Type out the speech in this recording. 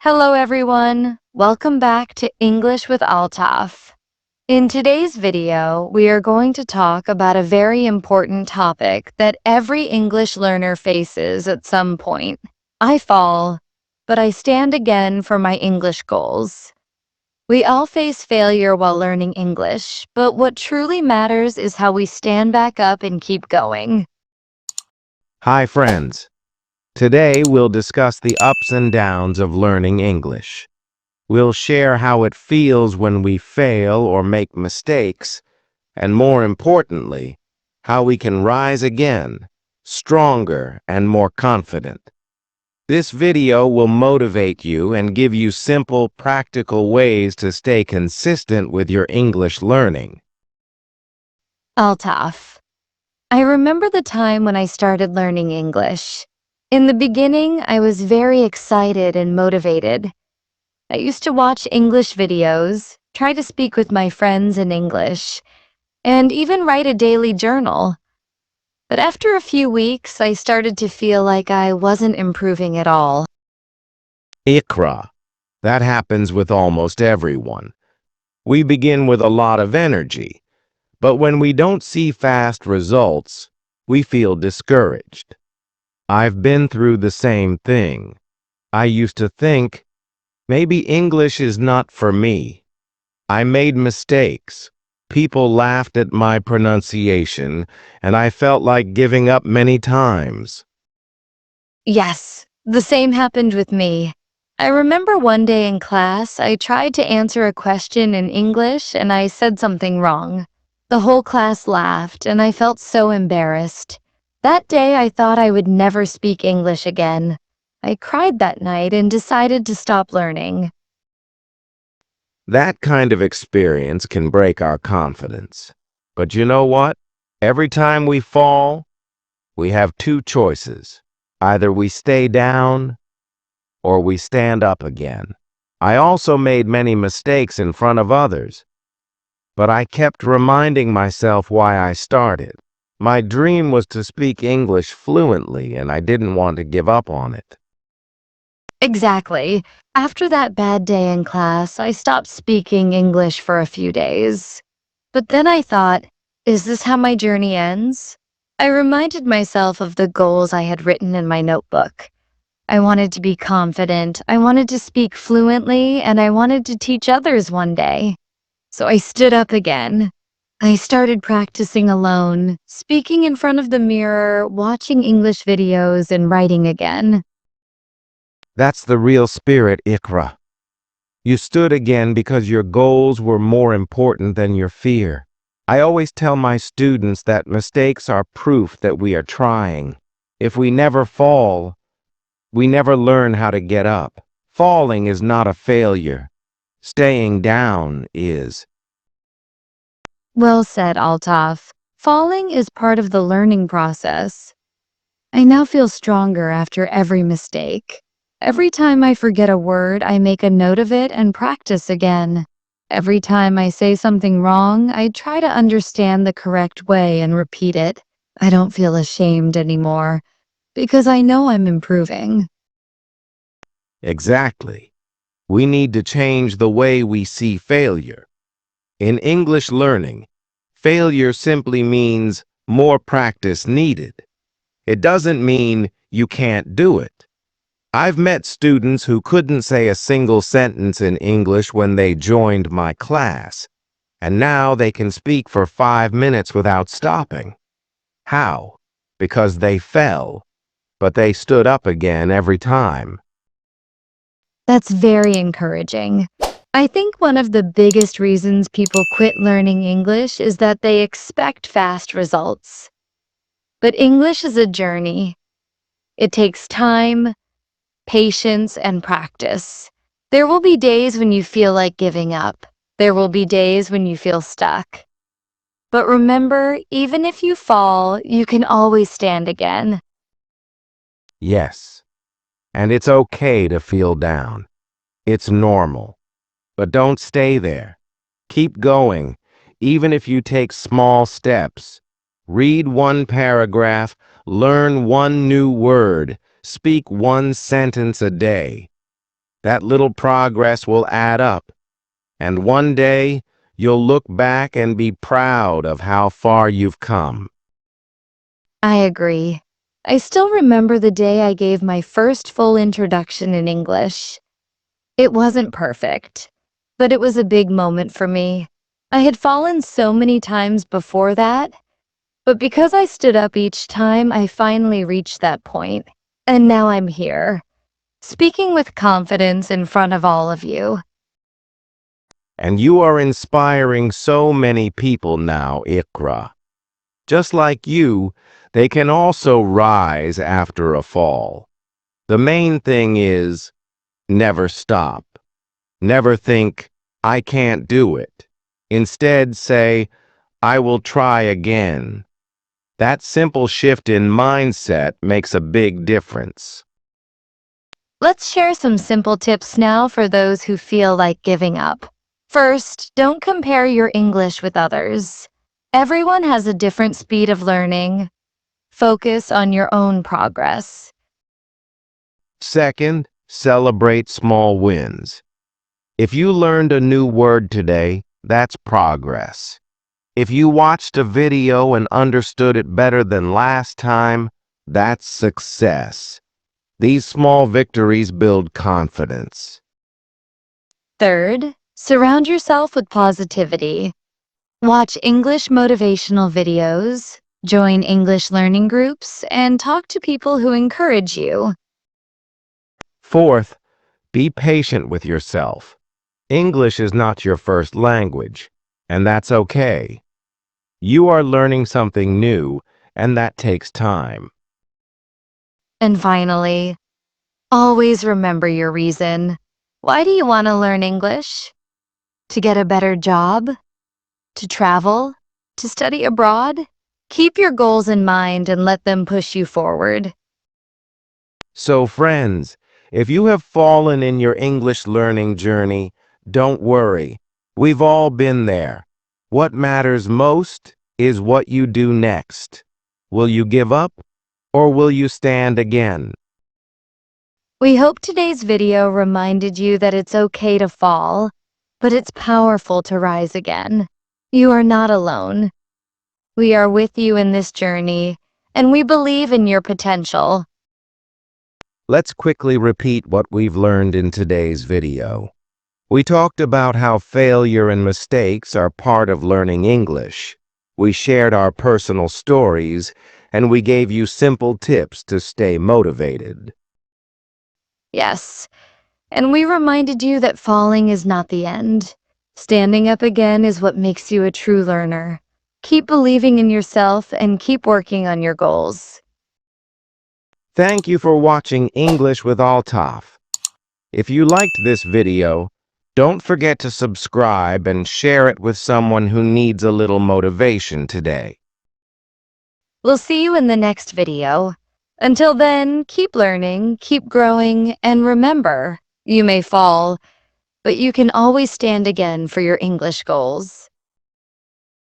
Hello, everyone. Welcome back to English with Altaf. In today's video, we are going to talk about a very important topic that every English learner faces at some point. I fall, but I stand again for my English goals. We all face failure while learning English, but what truly matters is how we stand back up and keep going. Hi, friends. Today we'll discuss the ups and downs of learning English. We'll share how it feels when we fail or make mistakes, and more importantly, how we can rise again, stronger and more confident. This video will motivate you and give you simple, practical ways to stay consistent with your English learning. Altaf. I remember the time when I started learning English. In the beginning, I was very excited and motivated. I used to watch English videos, try to speak with my friends in English, and even write a daily journal. But after a few weeks, I started to feel like I wasn't improving at all. Ikra. That happens with almost everyone. We begin with a lot of energy, but when we don't see fast results, we feel discouraged. I've been through the same thing. I used to think, maybe English is not for me. I made mistakes. People laughed at my pronunciation, and I felt like giving up many times. Yes, the same happened with me. I remember one day in class, I tried to answer a question in English and I said something wrong. The whole class laughed and I felt so embarrassed. That day, I thought I would never speak English again. I cried that night and decided to stop learning. That kind of experience can break our confidence. But you know what? Every time we fall, we have two choices. Either we stay down or we stand up again. I also made many mistakes in front of others, but I kept reminding myself why I started. My dream was to speak English fluently, and I didn't want to give up on it. Exactly. After that bad day in class, I stopped speaking English for a few days. But then I thought, is this how my journey ends? I reminded myself of the goals I had written in my notebook. I wanted to be confident, I wanted to speak fluently, and I wanted to teach others one day. So I stood up again. I started practicing alone, speaking in front of the mirror, watching English videos, and writing again. That's the real spirit, Ikra. You stood again because your goals were more important than your fear. I always tell my students that mistakes are proof that we are trying. If we never fall, we never learn how to get up. Falling is not a failure. Staying down is. Well said, Altaf. Falling is part of the learning process. I now feel stronger after every mistake. Every time I forget a word, I make a note of it and practice again. Every time I say something wrong, I try to understand the correct way and repeat it. I don't feel ashamed anymore because I know I'm improving. Exactly. We need to change the way we see failure. In English learning, failure simply means more practice needed. It doesn't mean you can't do it. I've met students who couldn't say a single sentence in English when they joined my class, and now they can speak for 5 minutes without stopping. How? Because they fell, but they stood up again every time. That's very encouraging. I think one of the biggest reasons people quit learning English is that they expect fast results. But English is a journey. It takes time, patience, and practice. There will be days when you feel like giving up. There will be days when you feel stuck. But remember, even if you fall, you can always stand again. Yes, and it's okay to feel down. It's normal. But don't stay there. Keep going, even if you take small steps. Read one paragraph, learn one new word, speak one sentence a day. That little progress will add up, and one day you'll look back and be proud of how far you've come. I agree. I still remember the day I gave my first full introduction in English. It wasn't perfect, but it was a big moment for me. I had fallen so many times before that, but because I stood up each time, I finally reached that point. And now I'm here, speaking with confidence in front of all of you. And you are inspiring so many people now, Ikra. Just like you, they can also rise after a fall. The main thing is never stop. Never think, I can't do it. Instead, say, I will try again. That simple shift in mindset makes a big difference. Let's share some simple tips now for those who feel like giving up. First, don't compare your English with others. Everyone has a different speed of learning. Focus on your own progress. Second, celebrate small wins. If you learned a new word today, that's progress. If you watched a video and understood it better than last time, that's success. These small victories build confidence. Third, surround yourself with positivity. Watch English motivational videos, join English learning groups, and talk to people who encourage you. Fourth, be patient with yourself. English is not your first language, and that's okay. You are learning something new, and that takes time. And finally, always remember your reason. Why do you want to learn English? To get a better job? To travel? To study abroad? Keep your goals in mind and let them push you forward. So, friends, if you have fallen in your English learning journey, don't worry. We've all been there. What matters most is what you do next. Will you give up or will you stand again? We hope today's video reminded you that it's okay to fall, but it's powerful to rise again. You are not alone. We are with you in this journey, and we believe in your potential. Let's quickly repeat what we've learned in today's video. We talked about how failure and mistakes are part of learning English. We shared our personal stories, and we gave you simple tips to stay motivated. Yes, and we reminded you that falling is not the end. Standing up again is what makes you a true learner. Keep believing in yourself and keep working on your goals. Thank you for watching English with Altaf. If you liked this video, don't forget to subscribe and share it with someone who needs a little motivation today. We'll see you in the next video. Until then, keep learning, keep growing, and remember, you may fall, but you can always stand again for your English goals.